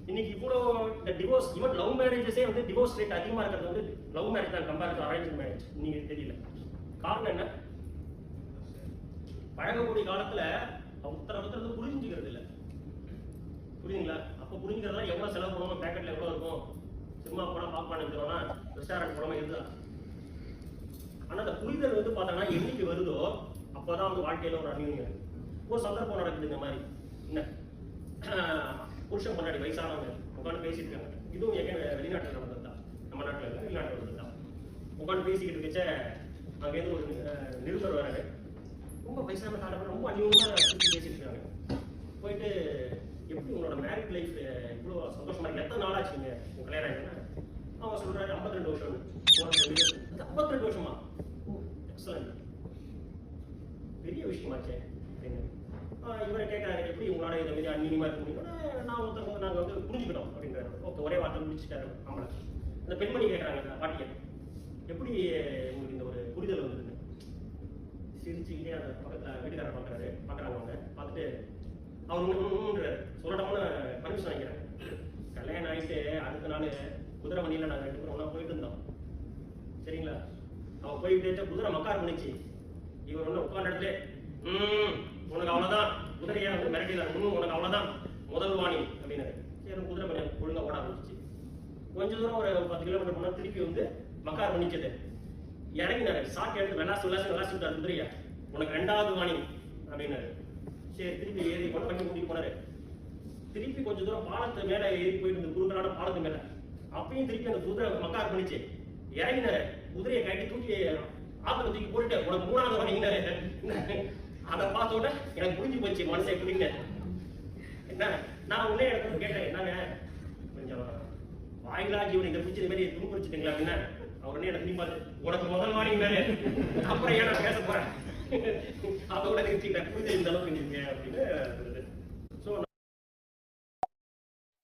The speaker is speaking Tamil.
இன்னைக்கு இவ்வளோ இந்த டிவோர்ஸ் ஈவன் லவ் மேரேஜஸே வந்து டிவோர்ஸ் ரேட் அதிகமாக இருக்கிறது வந்து லவ் மேரேஜ் தான் கம்பேர் டு அரேஞ்ச் மேரேஜ். நீங்க தெரியல காரணம் என்ன? பழகக்கூடிய காலத்துல ஒருத்தர் புரிஞ்சுக்கிறது இல்லை. புரியுங்களா? அப்போ புரிஞ்சுக்கிறதா எவ்வளோ செலவு பண்ணணும், பேக்கெட்ல எவ்வளோ இருக்கும், சினிமா போனால் பாப்கார்ன் எடுத்துருவோம்னா ரெஸ்டாரண்ட் போடாமல் இருந்தா. ஆனால் அந்த புரிதல் வந்து பார்த்தோன்னா என்னைக்கு வருதோ அப்போதான் வந்து வாழ்க்கையில ஒரு அந்நியம். ஒரு சந்தர்ப்பம் நடக்குது இந்த மாதிரி. என்ன புருஷன் முன்னாடி வயசானவங்க உட்காந்து பேசிட்டு இருக்காங்க. இதுவும் எங்க வெளிநாட்டில் நடந்தது தான், நம்ம நாட்டில் இல்லை, வெளிநாட்டில் நடந்தது தான். உட்காந்து பேசிக்கிட்டு இருக்கச்ச அங்கேருந்து ஒரு நிருபர் வராரு. ரொம்ப வயசான காலம், ரொம்ப அந்நியமாக பேசிட்டு இருக்காங்க. போயிட்டு எப்படி உங்களோட மேரிட் லைஃப் இவ்வளோ சந்தோஷமா இருக்கு, எத்தனை நாள் ஆச்சுங்க உங்க கல்யாணம் ஆகிடுன்னா? அவன் சொல்றாரு 52 வருஷம். 52 வருஷமா? எக்ஸலண்ட், பெரிய விஷயமாச்சே அப்படின்னு. இவரை கேட்கறாரு, எப்படி உங்களால இதை மாதிரி அந்நியமா இருக்க முடியும்? நான் ஒருத்தர் நாங்கள் வந்து புரிஞ்சுக்கிட்டோம் அப்படின்றாரு. ஓகே, ஒரே வார்த்தை முடிச்சுட்டாரு ஆம்பளை. அந்த பெண்மணி கேட்கறாங்க பாட்டியை, எப்படி உங்களுக்கு இந்த ஒரு புரிதல் வந்ததுன்னு? சிரிச்சுக்கிட்டே அந்த பக்கத்தில் வீட்டுக்காரர் பார்க்குறாங்க. அவங்க பார்த்துட்டு அவங்க ஒன்றுன்றாரு, சொல்லட்டோம்னு பர்மிஷன் வாங்கிக்கிறாங்க. கல்யாணம் ஆகிட்டு அடுத்த நாள் குதிரை வண்டியில் நாங்கள் 2 பேரும் ஒன்றா போயிட்டு இருந்தோம். சரிங்களா? அவன் போயிட்டு குதிரை மக்கார் பண்ணிச்சு. இவர் ஒன்று உட்காந்த இடத்துல உனக்கு அவ்வளோதான், குதிரையை வந்து மிரட்டினார். உனக்கு அவ்வளோதான் முதல் வாணி அப்படின்னாரு. சரி, குதிரை கொஞ்சம் ஒழுங்காக ஓட ஆரம்பிச்சிச்சு. கொஞ்சம் தூரம் ஒரு 10 கிலோமீட்டர் போனால் திருப்பி வந்து மக்கார் பண்ணிச்சது. இறங்கினாரு, சாக்கு எடுத்து விளாசி விட்டார் குதிரையா. உனக்கு 2வது வாணி அப்படின்னாரு. சரி, திருப்பி ஏறி கொண்டு வண்டி கூட்டிட்டு போனாரு. திருப்பி கொஞ்சம் தூரம் பாலத்து மேலே ஏறி போயிட்டு இருந்த குறுக்கலான பாலத்து மேலே அப்பயும் திருப்பி அந்த குதிரை மக்கார் பண்ணிச்சு. இறங்கினாரு, குதிரையை கட்டி தூக்கி ஆத்துல தூக்கி போட்டுட்டு உனக்கு 3வது வாணினாரு. அதை பார்த்த உடனே எனக்கு புரிஞ்சு போச்சு மனசை எப்படின்னு. என்ன நான் உள்ளே இடத்துல கேட்டேன், என்னங்க கொஞ்சம் வாயிலா ஜீவன் இதை பிடிச்சது மாதிரி துணுக்குறிச்சிட்டுங்களா அப்படின்னா, அவருடனே எனக்கு திரும்பி பார்த்து உனக்கு முதல் வாணினாரு. அப்புறம் ஏன் நான் பேச போறேன், அதோட நிறுத்திட்டேன். புரிஞ்சு இந்த அளவுக்கு நீங்க அப்படின்னு.